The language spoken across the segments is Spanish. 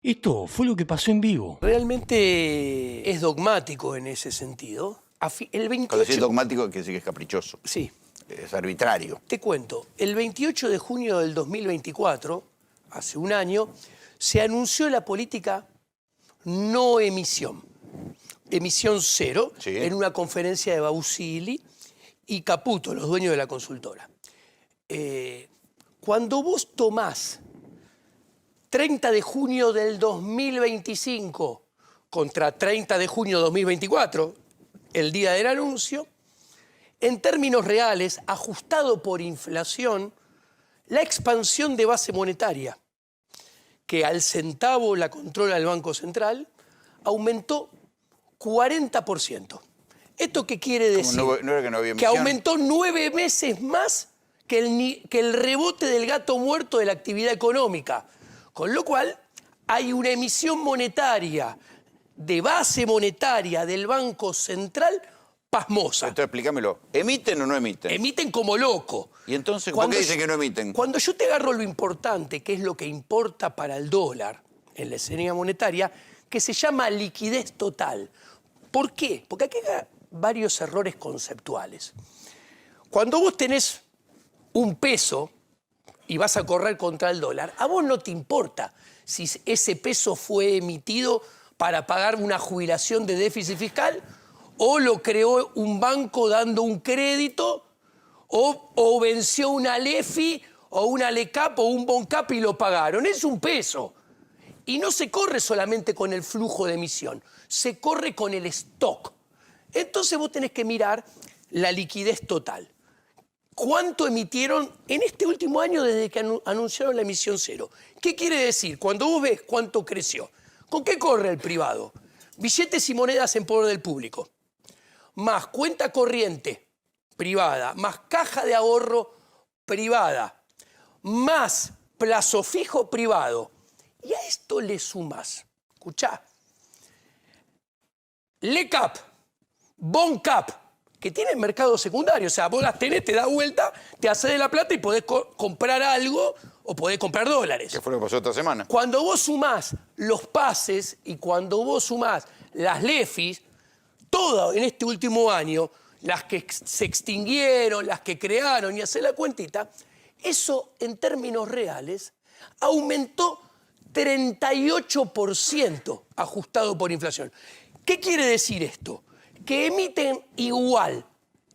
Esto fue lo que pasó en vivo. Realmente es dogmático en ese sentido. El Cuando 28... decís dogmático, quiere decir que es caprichoso. Sí, Es arbitrario. te cuento. El 28 de junio del 2024, hace un año, se anunció la política no emisión. Emisión cero, Sí. en una conferencia de Bausili y Caputo, los dueños de la consultora. Cuando vos tomás 30 de junio del 2025 contra 30 de junio de 2024, el día del anuncio, en términos reales, ajustado por inflación, la expansión de base monetaria, que al centavo la controla el Banco Central, aumentó 40%. ¿Esto qué quiere decir? ¿No era que no había Que emisión? aumentó 9 veces más que el rebote del gato muerto de la actividad económica. Con lo cual, hay una emisión monetaria, de base monetaria del Banco Central, pasmosa. Entonces explícamelo. ¿Emiten o no emiten? Emiten como loco. ¿Y entonces por qué dicen que no emiten? Cuando yo te agarro lo importante, que es lo que importa para el dólar en la escena monetaria, que se llama liquidez total. ¿Por qué? Porque aquí hay varios errores conceptuales. Cuando vos tenés un peso y vas a correr contra el dólar, a vos no te importa si ese peso fue emitido para pagar una jubilación de déficit fiscal o lo creó un banco dando un crédito o venció una LEFI o una LECAP o un BONCAP y lo pagaron. Es un peso. Y no se corre solamente con el flujo de emisión, se corre con el stock. Entonces vos tenés que mirar la liquidez total. ¿Cuánto emitieron en este último año desde que anunciaron la emisión cero? ¿Qué quiere decir? Cuando vos ves cuánto creció, ¿con qué corre el privado? Billetes y monedas en poder del público, más cuenta corriente privada, más caja de ahorro privada, más plazo fijo privado. Y a esto le sumás, escuchá, LECAP, BONCAP, que tienen mercado secundario, o sea, vos las tenés, te da vuelta, te haces de la plata y podés comprar algo o podés comprar dólares. ¿Qué fue lo que pasó esta semana? Cuando vos sumás los pases y cuando vos sumás las LEFIs, todo en este último año, las que se extinguieron, las que crearon y hacer la cuentita, eso en términos reales aumentó 38% ajustado por inflación. ¿Qué quiere decir esto? Que emiten igual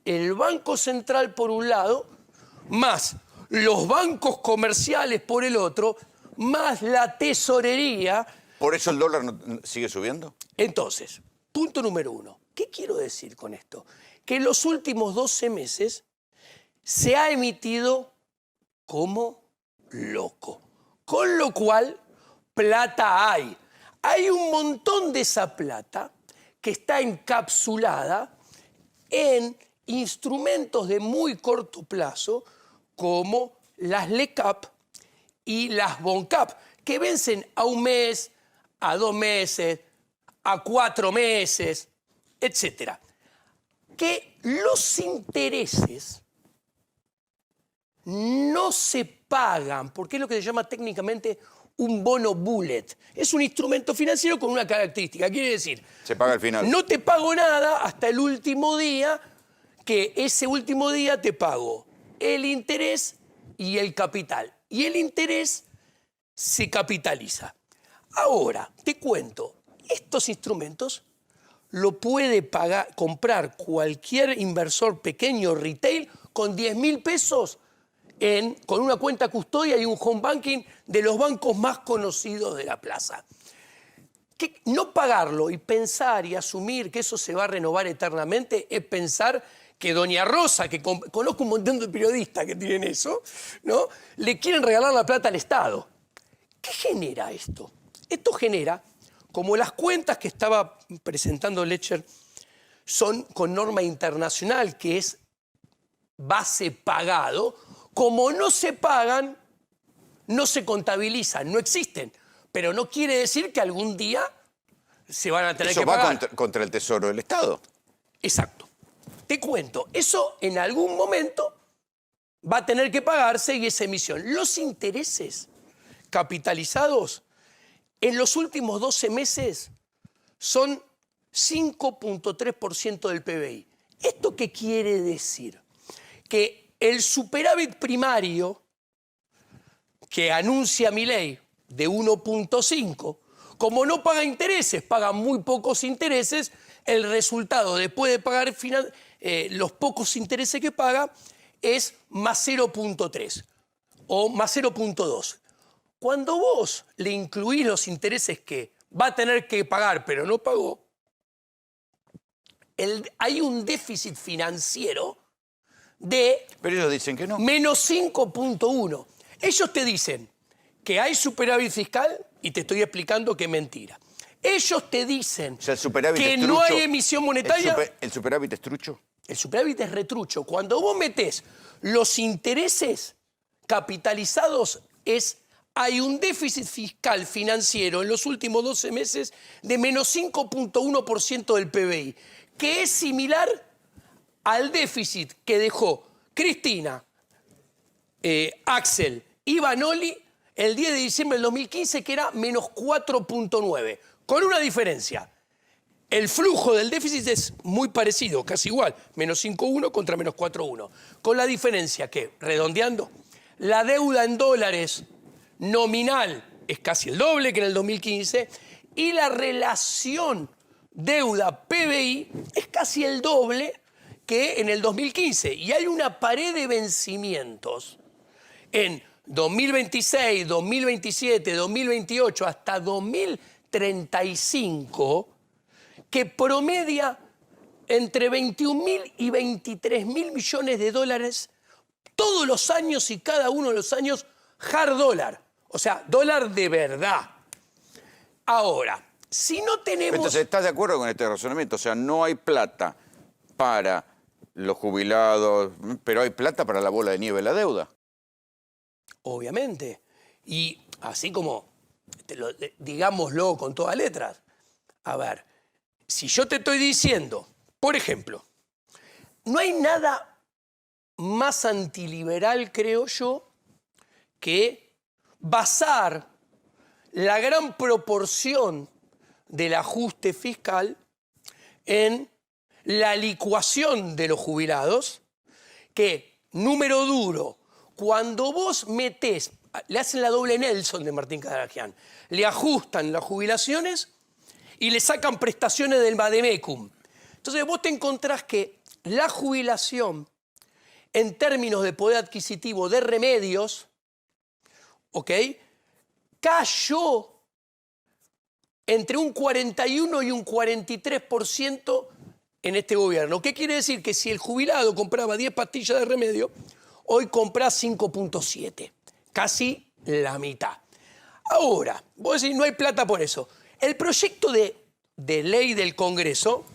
el Banco Central por un lado, más los bancos comerciales por el otro, más la tesorería. ¿Por eso el dólar sigue subiendo? Entonces, punto número uno. ¿Qué quiero decir con esto? Que en los últimos 12 meses se ha emitido como loco. Con lo cual, plata hay. Hay un montón de esa plata que está encapsulada en instrumentos de muy corto plazo como las LECAP y las BONCAP, que vencen a un mes, a 2 meses, a 4 meses, etc. Que los intereses no se pagan, porque es lo que se llama técnicamente un bono bullet. Es un instrumento financiero con una característica. Quiere decir, Se paga al final. no te pago nada hasta el último día, que ese último día te pago el interés y el capital. Y el interés se capitaliza. Ahora, te cuento, estos instrumentos lo puede comprar cualquier inversor pequeño retail con 10.000 pesos con una cuenta custodia y un home banking de los bancos más conocidos de la plaza. Que no pagarlo y pensar y asumir que eso se va a renovar eternamente es pensar que doña Rosa, que conozco un montón de periodistas que tienen eso, ¿no?, le quieren regalar la plata al Estado. ¿Qué genera esto? Esto genera, como las cuentas que estaba presentando Lecher son con norma internacional, que es base pagado, como no se pagan, no se contabilizan, no existen. Pero no quiere decir que algún día se van a tener Eso que va pagar. contra el Tesoro del Estado. Exacto. Te cuento, eso en algún momento va a tener que pagarse y esa emisión. Los intereses capitalizados en los últimos 12 meses son 5.3% del PBI. ¿Esto qué quiere decir? Que el superávit primario que anuncia Milei de 1.5, como no paga intereses, paga muy pocos intereses, el resultado después de pagar los pocos intereses que paga es más 0.3 o más 0.2. Cuando vos le incluís los intereses que va a tener que pagar pero no pagó, hay un déficit financiero de Pero ellos dicen que no. menos 5.1. Ellos te dicen que hay superávit fiscal y te estoy explicando que es mentira. Ellos te dicen O sea, el superávit que es no trucho. hay emisión monetaria. ¿El superávit es trucho? El superávit es retrucho. Cuando vos metés los intereses capitalizados, hay un déficit fiscal financiero en los últimos 12 meses de menos 5.1% del PBI, que es similar al déficit que dejó Cristina, Axel y Vanoli el 10 de diciembre del 2015, que era menos 4.9, con una diferencia. El flujo del déficit es muy parecido, casi igual, menos 5.1 contra menos 4.1, con la diferencia que, redondeando, la deuda en dólares nominal es casi el doble que en el 2015 y la relación deuda-PBI es casi el doble que en el 2015. Y hay una pared de vencimientos en 2026, 2027, 2028 hasta 2035 que promedia entre 21.000 y 23.000 millones de dólares todos los años y cada uno de los años hard dólar, o sea, dólar de verdad. Ahora, si no tenemos... Entonces, ¿estás de acuerdo con este razonamiento? O sea, no hay plata para los jubilados, pero hay plata para la bola de nieve de la deuda. Obviamente. Y así como, digámoslo con todas letras, a ver, si yo te estoy diciendo, por ejemplo, no hay nada más antiliberal, creo yo, que basar la gran proporción del ajuste fiscal en la licuación de los jubilados, que, número duro, cuando vos metés, le hacen la doble Nelson de Martín Karagian, le ajustan las jubilaciones y le sacan prestaciones del vademecum. Entonces vos te encontrás que la jubilación, en términos de poder adquisitivo de remedios, ¿ok?, cayó entre un 41 y un 43% en este gobierno. ¿Qué quiere decir? Que si el jubilado compraba 10 pastillas de remedio, hoy compra 5.7, casi la mitad. Ahora, vos decís, no hay plata por eso. El proyecto de ley del Congreso,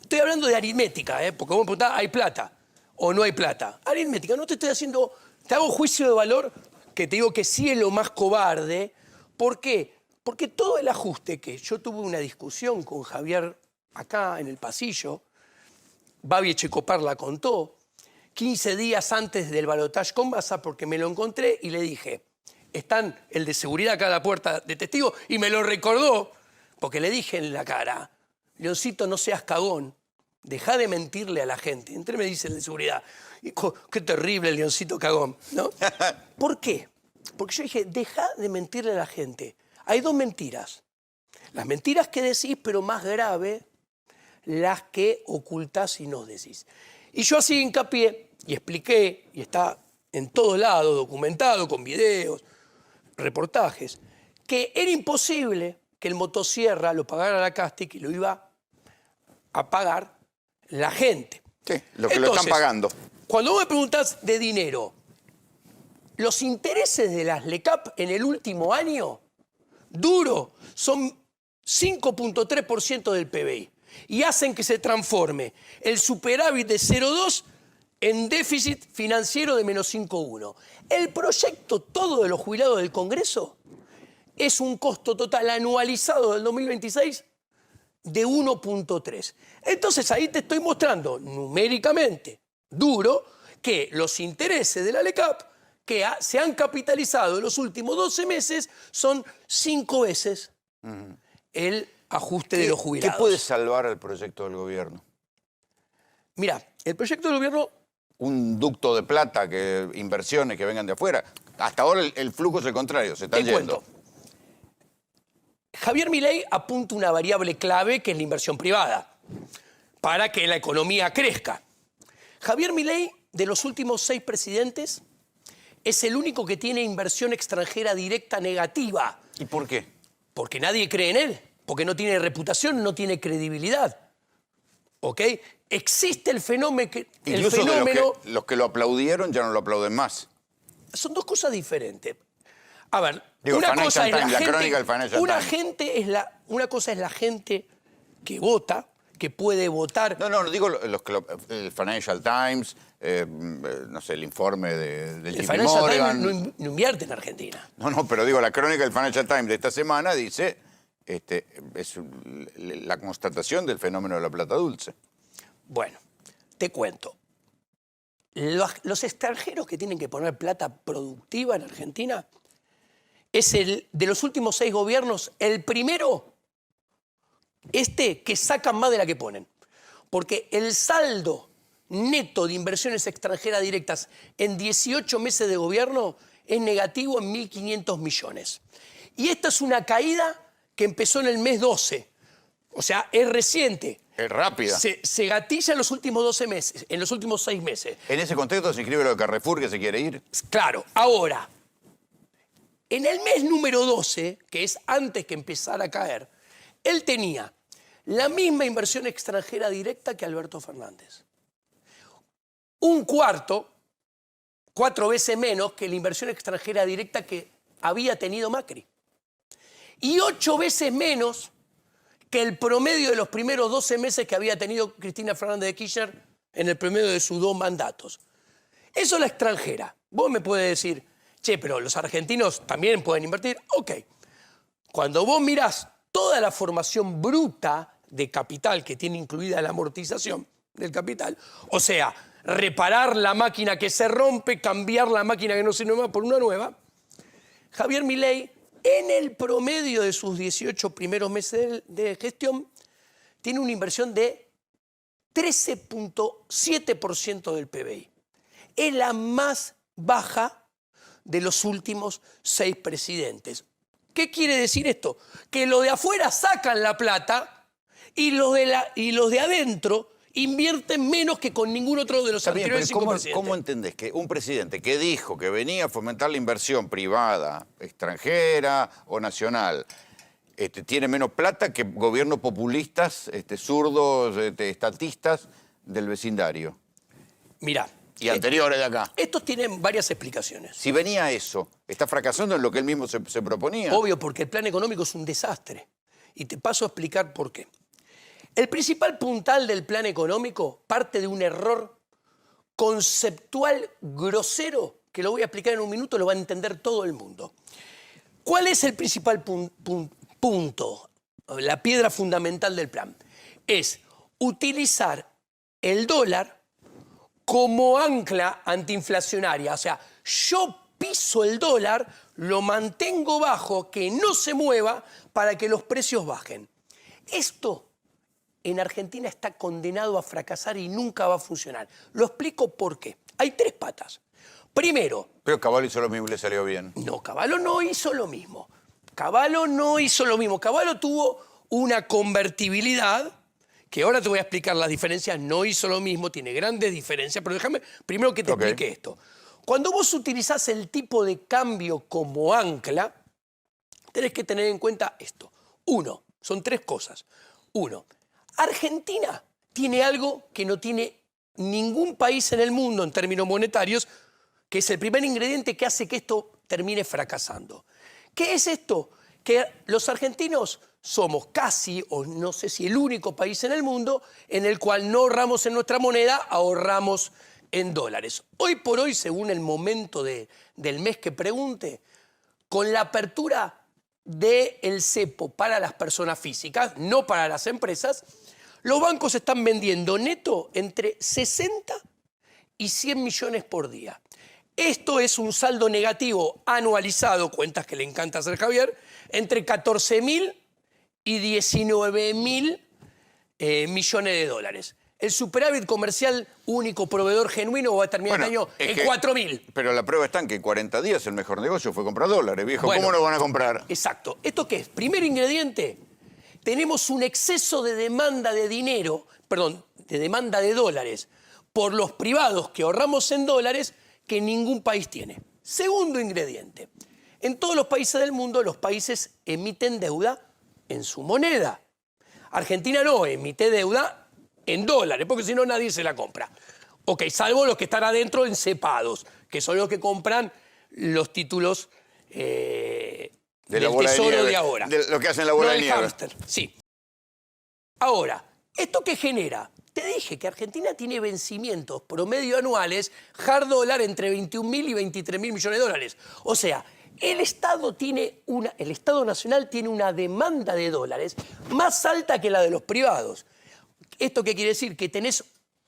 estoy hablando de aritmética, porque vos me preguntás, ¿hay plata o no hay plata? Aritmética, no te estoy haciendo, te hago juicio de valor, que te digo que sí es lo más cobarde. ¿Por qué? Porque todo el ajuste que yo tuve una discusión con Javier acá en el pasillo, Babi Echecopar la contó, 15 días antes del balotaje con Massa, porque me lo encontré y le dije, están el de seguridad acá a la puerta de testigo, y me lo recordó, porque le dije en la cara, Leoncito, no seas cagón, deja de mentirle a la gente. Entré, me dice el de seguridad, qué terrible el Leoncito cagón, ¿no? ¿Por qué? Porque yo dije, deja de mentirle a la gente. Hay dos mentiras. Las mentiras que decís, pero más grave, las que ocultás y no decís. Y yo así hincapié y expliqué, y está en todos lados documentado, con videos, reportajes, que era imposible que el motosierra lo pagara la Castic y lo iba a pagar la gente. Sí, lo que lo están pagando. Cuando vos me preguntás de dinero, los intereses de las LECAP en el último año, duro, son 5.3% del PBI. Y hacen que se transforme el superávit de 0,2 en déficit financiero de menos 5,1. El proyecto todo de los jubilados del Congreso es un costo total anualizado del 2026 de 1.3. Entonces ahí te estoy mostrando numéricamente, duro, que los intereses de la LECAP que se han capitalizado en los últimos 12 meses son 5 veces el ajuste de los jubilados. ¿Qué puede salvar al proyecto del gobierno? Mira, el proyecto del gobierno... Un ducto de plata, inversiones que vengan de afuera. Hasta ahora el flujo es el contrario, se están yendo. Cuento. Javier Milei apunta una variable clave que es la inversión privada para que la economía crezca. Javier Milei, de los últimos 6 presidentes, es el único que tiene inversión extranjera directa negativa. ¿Y por qué? Porque nadie cree en él, porque no tiene reputación, no tiene credibilidad. ¿Ok? Existe el fenómeno... Incluso los que lo aplaudieron ya no lo aplauden más. Son dos cosas diferentes. A ver, Digo, una cosa es la la gente, crónica del Financial Times. Una cosa es la gente que vota, que puede votar. No, digo el Financial Times, no sé, el informe del El JP Financial Morgan. Times no invierte en Argentina. No, pero digo, la crónica del Financial Times de esta semana dice, es la constatación del fenómeno de la plata dulce. Bueno, te cuento. Los extranjeros que tienen que poner plata productiva en Argentina es de los últimos 6 gobiernos, el primero, que sacan más de la que ponen. Porque el saldo neto de inversiones extranjeras directas en 18 meses de gobierno es negativo en 1.500 millones. Y esta es una caída que empezó en el mes 12. O sea, es reciente. Es rápida. Se gatilla en los últimos 12 meses, en los últimos 6 meses. En ese contexto se inscribe lo de Carrefour, que se quiere ir. Claro, ahora, en el mes número 12, que es antes que empezara a caer, él tenía la misma inversión extranjera directa que Alberto Fernández. Un cuarto, 4 veces menos que la inversión extranjera directa que había tenido Macri. Y 8 veces menos que el promedio de los primeros 12 meses que había tenido Cristina Fernández de Kirchner en el promedio de sus 2 mandatos. Eso es la extranjera. Vos me puedes decir, che, pero los argentinos también pueden invertir. Ok. Cuando vos mirás toda la formación bruta de capital que tiene incluida la amortización del capital, o sea, reparar la máquina que se rompe, cambiar la máquina que no sirve más por una nueva, Javier Milei, en el promedio de sus 18 primeros meses de gestión, tiene una inversión de 13.7% del PBI. Es la más baja de los últimos 6 presidentes. ¿Qué quiere decir esto? Que los de afuera sacan la plata y los de adentro invierten menos que con ningún otro de los anteriores 5 presidentes. ¿Cómo entendés que un presidente que dijo que venía a fomentar la inversión privada, extranjera o nacional, tiene menos plata que gobiernos populistas, zurdos, estatistas del vecindario? Mirá. Y anteriores de acá. Estos tienen varias explicaciones. Si venía eso, ¿está fracasando en lo que él mismo se proponía? Obvio, porque el plan económico es un desastre. Y te paso a explicar por qué. El principal puntal del plan económico parte de un error conceptual grosero, que lo voy a explicar en un minuto, lo va a entender todo el mundo. ¿Cuál es el principal punto, la piedra fundamental del plan? Es utilizar el dólar como ancla antiinflacionaria. O sea, yo piso el dólar, lo mantengo bajo, que no se mueva para que los precios bajen. Esto en Argentina está condenado a fracasar y nunca va a funcionar. Lo explico por qué. Hay 3 patas. Primero... Pero Cavallo hizo lo mismo y le salió bien. No, Cavallo no hizo lo mismo. Cavallo tuvo una convertibilidad, que ahora te voy a explicar las diferencias, no hizo lo mismo, tiene grandes diferencias, pero déjame primero que te explique esto. Cuando vos utilizás el tipo de cambio como ancla, tenés que tener en cuenta esto. Son 3 cosas. 1, Argentina tiene algo que no tiene ningún país en el mundo en términos monetarios, que es el primer ingrediente que hace que esto termine fracasando. ¿Qué es esto? Que los argentinos somos casi, o no sé si el único país en el mundo, en el cual no ahorramos en nuestra moneda, ahorramos en dólares. Hoy por hoy, según el momento del mes que pregunte, con la apertura del cepo para las personas físicas, no para las empresas, los bancos están vendiendo neto entre 60 y 100 millones por día. Esto es un saldo negativo anualizado, cuentas que le encanta hacer Javier, entre 14.000 y 19.000 millones de dólares. El superávit comercial único proveedor genuino va a terminar el año en 4.000. Pero la prueba está en que en 40 días el mejor negocio fue comprar dólares, viejo. Bueno, ¿Cómo no van a comprar? Exacto. ¿Esto qué es? Primer ingrediente, tenemos un exceso de demanda de dinero, perdón, de demanda de dólares por los privados que ahorramos en dólares que ningún país tiene. Segundo ingrediente, en todos los países del mundo los países emiten deuda en su moneda. Argentina no emite deuda en dólares, porque si no nadie se la compra. Ok, salvo los que están adentro en cepados, que son los que compran los títulos del tesoro de ahora. De lo que hacen la bola de nieve. Hámster, sí. Ahora, ¿esto qué genera? Te dije que Argentina tiene vencimientos promedio anuales, hard dólar, entre 21.000 y 23.000 millones de dólares. O sea, el Estado Nacional tiene una demanda de dólares más alta que la de los privados. ¿Esto qué quiere decir? Que tenés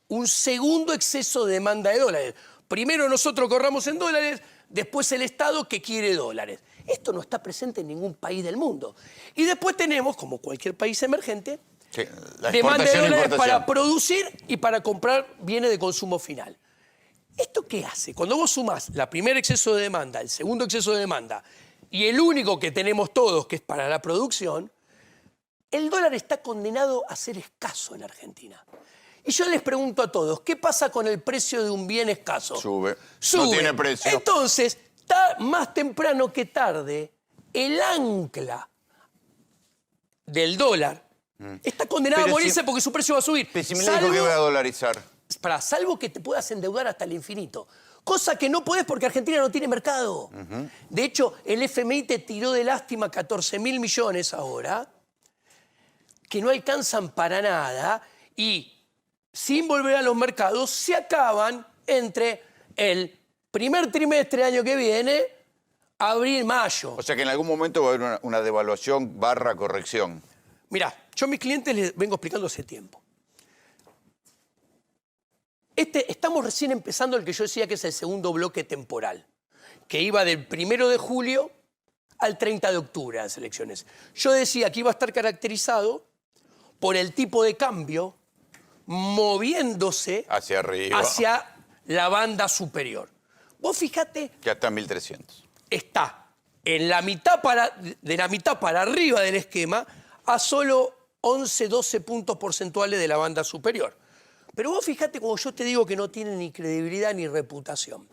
un segundo exceso de demanda de dólares. Primero nosotros corramos en dólares, después el Estado que quiere dólares. Esto no está presente en ningún país del mundo. Y después tenemos, como cualquier país emergente, Sí, la demanda de exportación e dólares importación. para producir y para comprar bienes de consumo final. ¿Esto qué hace? Cuando vos sumás la primer exceso de demanda, el segundo exceso de demanda y el único que tenemos todos, que es para la producción, el dólar está condenado a ser escaso en Argentina. Y yo les pregunto a todos, ¿qué pasa con el precio de un bien escaso? Sube. Sube. No tiene precio. Entonces, más temprano que tarde, el ancla del dólar está condenado Pero a morirse porque su precio va a subir. Pero si me dijo que voy a dolarizar. Salvo que te puedas endeudar hasta el infinito. Cosa que no podés porque Argentina no tiene mercado. De hecho, el FMI te tiró de lástima 14.000 millones ahora, que no alcanzan para nada y sin volver a los mercados se acaban entre el primer trimestre del año que viene, abril, mayo. O sea que en algún momento va a haber una devaluación / corrección. Mirá, yo a mis clientes les vengo explicando hace tiempo. Estamos recién empezando el que yo decía que es el segundo bloque temporal, que iba del 1 de julio al 30 de octubre a las elecciones. Yo decía que iba a estar caracterizado por el tipo de cambio moviéndose Hacia arriba. hacia la banda superior. Vos fíjate, Que hasta 1.300. está en la mitad de la mitad para arriba del esquema a solo 11-12 puntos porcentuales de la banda superior. Pero vos fíjate como yo te digo que no tiene ni credibilidad ni reputación.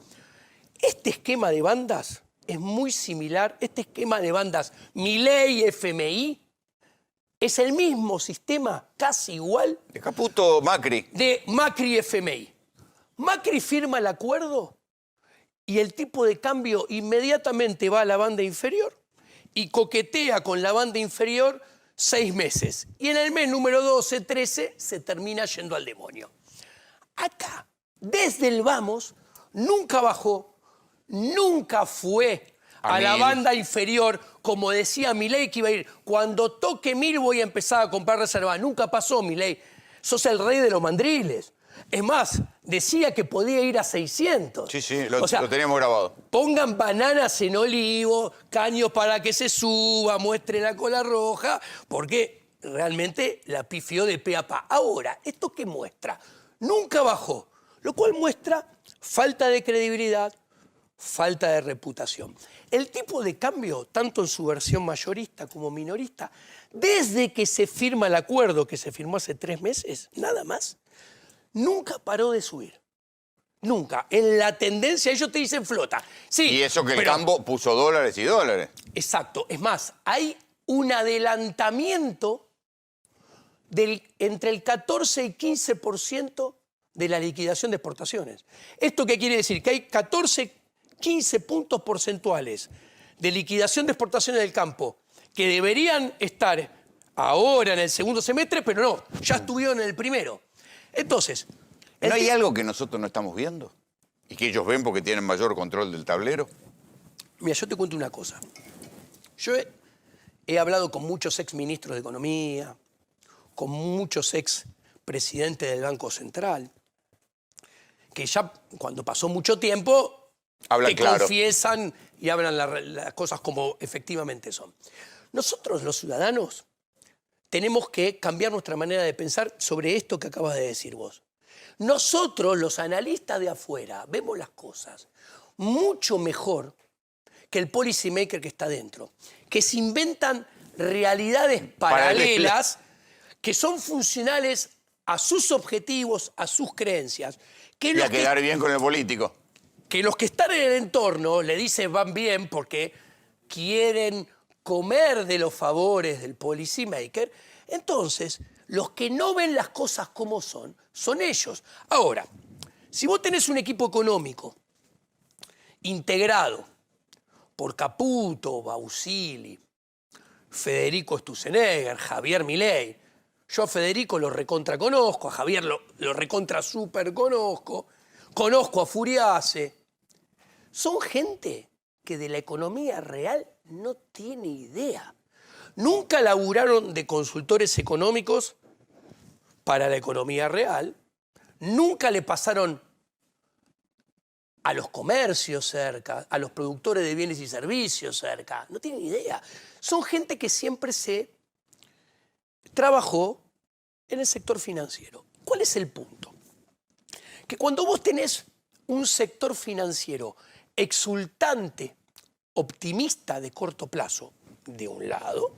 Este esquema de bandas es muy similar, este esquema de bandas Milei-FMI es el mismo sistema, casi igual, De Caputo Macri. de Macri-FMI. Macri firma el acuerdo y el tipo de cambio inmediatamente va a la banda inferior y coquetea con la banda inferior 6 meses. Y en el mes número 12, 13, se termina yendo al demonio. Acá, desde el vamos, nunca bajó, nunca fue a la 1000. banda inferior, como decía Milei que iba a ir. Cuando toque 1000 voy a empezar a comprar reservas. Nunca pasó, Milei. Sos el rey de los mandriles. Es más, decía que podía ir a 600. Sí, O sea, lo teníamos grabado. pongan bananas en olivo, caños para que se suba, muestre la cola roja, porque realmente la pifió de pe a pa. Ahora, ¿esto qué muestra? Nunca bajó, lo cual muestra falta de credibilidad, falta de reputación. El tipo de cambio, tanto en su versión mayorista como minorista, desde que se firma el acuerdo, que se firmó hace 3 meses, nada más, nunca paró de subir. Nunca. En la tendencia, ellos te dicen flota. Sí, Y eso que el pero- campo puso dólares y dólares. Exacto. Es más, hay un adelantamiento entre el 14 y 15% de la liquidación de exportaciones. ¿Esto qué quiere decir? Que hay 14, 15 puntos porcentuales de liquidación de exportaciones del campo que deberían estar ahora en el segundo semestre, pero no, ya estuvieron en el primero. Entonces, ¿No hay algo que nosotros no estamos viendo? Y que ellos ven porque tienen mayor control del tablero. mira, yo te cuento una cosa. Yo he hablado con muchos exministros de Economía, con muchos expresidentes del Banco Central, que ya cuando pasó mucho tiempo Hablan que claro. confiesan y hablan las cosas como efectivamente son. Nosotros, los ciudadanos, tenemos que cambiar nuestra manera de pensar sobre esto que acabas de decir vos. Nosotros, los analistas de afuera, vemos las cosas mucho mejor que el policy maker que está dentro, que se inventan realidades paralelas que son funcionales a sus objetivos, a sus creencias. Y a quedar bien con el político. Que los que están en el entorno le dicen van bien porque quieren comer de los favores del policy maker. Entonces, los que no ven las cosas como son ellos. Ahora, si vos tenés un equipo económico integrado por Caputo, Bausili, Federico Sturzenegger, Javier Milei, yo a Federico lo recontra conozco, a Javier lo recontra super conozco a Furiase. Son gente que de la economía real no tiene idea. Nunca laburaron de consultores económicos para la economía real, nunca le pasaron a los comercios cerca, a los productores de bienes y servicios cerca, no tienen idea. Son gente que siempre se trabajó en el sector financiero. ¿Cuál es el punto? Que cuando vos tenés un sector financiero exultante, optimista de corto plazo, de un lado,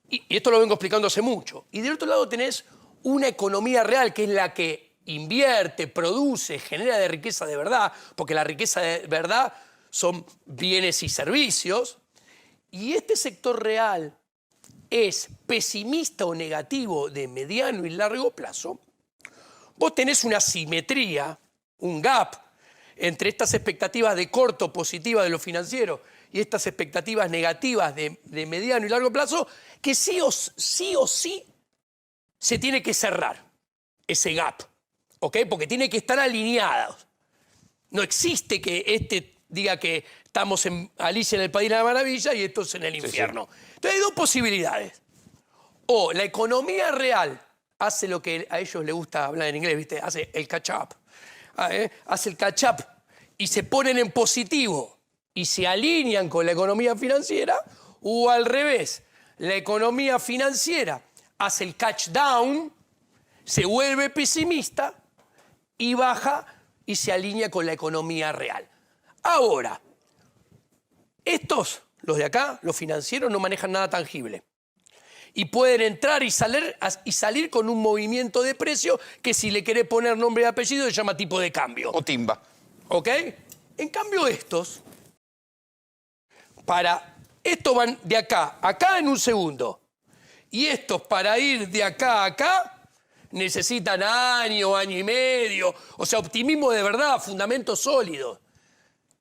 y esto lo vengo explicando hace mucho, y del otro lado tenés una economía real que es la que invierte, produce, genera de riqueza de verdad, porque la riqueza de verdad son bienes y servicios, y este sector real es pesimista o negativo de mediano y largo plazo, vos tenés una simetría, un gap, entre estas expectativas de corto positivas de lo financiero y estas expectativas negativas de mediano y largo plazo, que sí o sí se tiene que cerrar ese gap, ¿ok? Porque tiene que estar alineados. No existe que este diga que estamos en Alicia en el País de la Maravilla y esto es en el infierno. Sí. Entonces hay dos posibilidades. O la economía real hace lo que a ellos les gusta hablar en inglés, ¿viste? Hace el catch-up. Hace el catch-up y se ponen en positivo y se alinean con la economía financiera, o al revés, la economía financiera hace el catch-down, se vuelve pesimista y baja y se alinea con la economía real. Ahora, estos, los de acá, los financieros, no manejan nada tangible. Y pueden entrar y salir con un movimiento de precio que, si le querés poner nombre y apellido, se llama tipo de cambio. O timba. ¿Ok? En cambio estos van de acá a acá en un segundo. Y estos, para ir de acá a acá, necesitan año y medio. O sea, optimismo de verdad, fundamentos sólidos.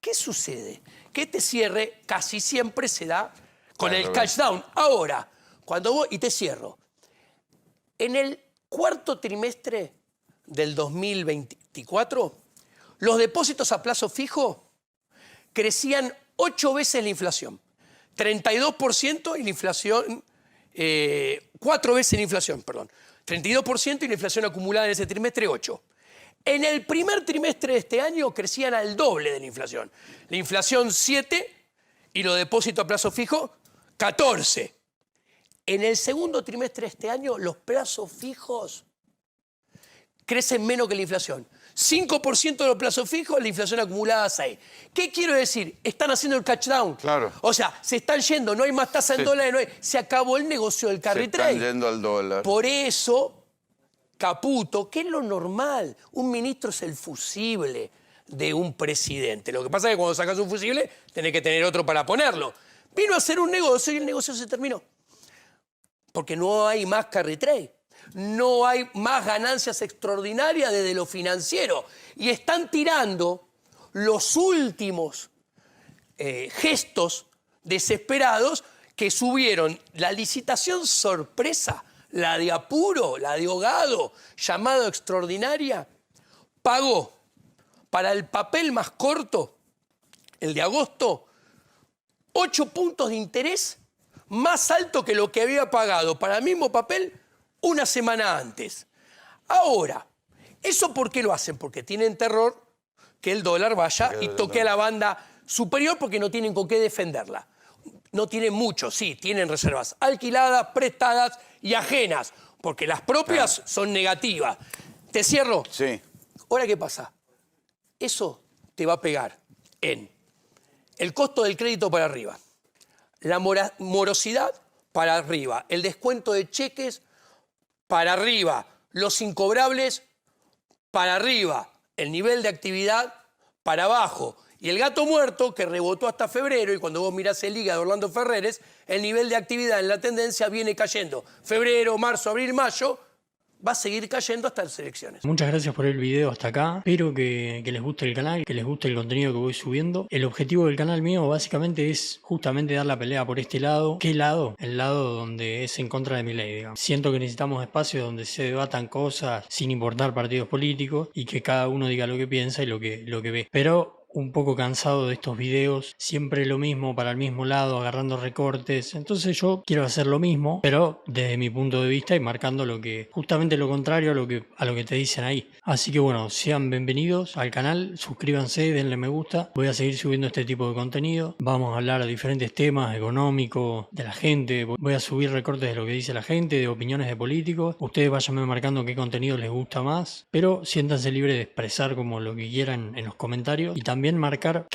¿Qué sucede? Que este cierre casi siempre se da con el cash down. Ahora, cuando vos, y te cierro, en el cuarto trimestre del 2024, los depósitos a plazo fijo crecían 8 veces la inflación. 32% y la inflación, 4 veces la inflación, perdón. 32% y la inflación acumulada en ese trimestre, 8%. En el primer trimestre de este año crecían al doble de la inflación. La inflación 7 y los depósitos a plazo fijo 14. En el segundo trimestre de este año los plazos fijos crecen menos que la inflación. 5% de los plazos fijos, la inflación acumulada 6. ¿Qué quiero decir? Están haciendo el catch down. Claro. O sea, se están yendo, no hay más tasa en dólares, se acabó el negocio del carry trade. Se están yendo al dólar. Por eso, Caputo, ¿qué es lo normal? Un ministro es el fusible de un presidente. Lo que pasa es que cuando sacas un fusible, tenés que tener otro para ponerlo. Vino a hacer un negocio y el negocio se terminó. Porque no hay más carry trade. No hay más ganancias extraordinarias desde lo financiero. Y están tirando los últimos gestos desesperados que subieron la licitación sorpresa, la de apuro, la de ahogado, llamado extraordinaria, pagó para el papel más corto, el de agosto, 8 puntos de interés más alto que lo que había pagado para el mismo papel una semana antes. Ahora, ¿eso por qué lo hacen? Porque tienen terror que el dólar vaya y toque a la banda superior porque no tienen con qué defenderla. No tienen mucho, sí, tienen reservas alquiladas, prestadas y ajenas, porque las propias son negativas. ¿Te cierro? Sí. Ahora, ¿qué pasa? Eso te va a pegar en el costo del crédito para arriba, la morosidad para arriba, el descuento de cheques para arriba, los incobrables para arriba, el nivel de actividad para abajo. Y el gato muerto, que rebotó hasta febrero, y cuando vos mirás el Liga de Orlando Ferreres, el nivel de actividad en la tendencia viene cayendo. Febrero, marzo, abril, mayo, va a seguir cayendo hasta las elecciones. Muchas gracias por el video hasta acá. Espero que les guste el canal, que les guste el contenido que voy subiendo. El objetivo del canal mío básicamente es justamente dar la pelea por este lado. ¿Qué lado? El lado donde es en contra de Milei, digamos. Siento que necesitamos espacios donde se debatan cosas sin importar partidos políticos y que cada uno diga lo que piensa y lo que ve. Pero un poco cansado de estos videos, siempre lo mismo para el mismo lado, agarrando recortes. Entonces yo quiero hacer lo mismo, pero desde mi punto de vista y marcando justamente lo contrario a lo que te dicen ahí. Así que bueno, sean bienvenidos al canal, suscríbanse, denle me gusta. Voy a seguir subiendo este tipo de contenido. Vamos a hablar de diferentes temas económicos, de la gente. Voy a subir recortes de lo que dice la gente, de opiniones de políticos. Ustedes váyanme marcando qué contenido les gusta más, pero siéntanse libres de expresar como lo que quieran en los comentarios y también marcar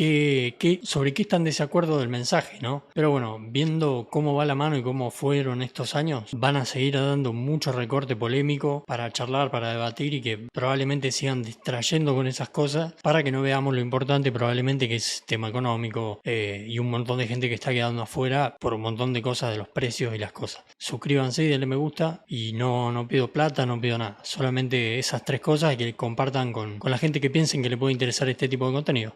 sobre qué están en desacuerdo del mensaje, ¿no? Pero bueno, viendo cómo va la mano y cómo fueron estos años, van a seguir dando mucho recorte polémico para charlar, para debatir y que probablemente sigan distrayendo con esas cosas para que no veamos lo importante probablemente que es tema económico y un montón de gente que está quedando afuera por un montón de cosas de los precios y las cosas. Suscríbanse y denle me gusta y no pido plata, no pido nada. Solamente esas tres cosas y que compartan con la gente que piensen que le puede interesar este tipo de contenido.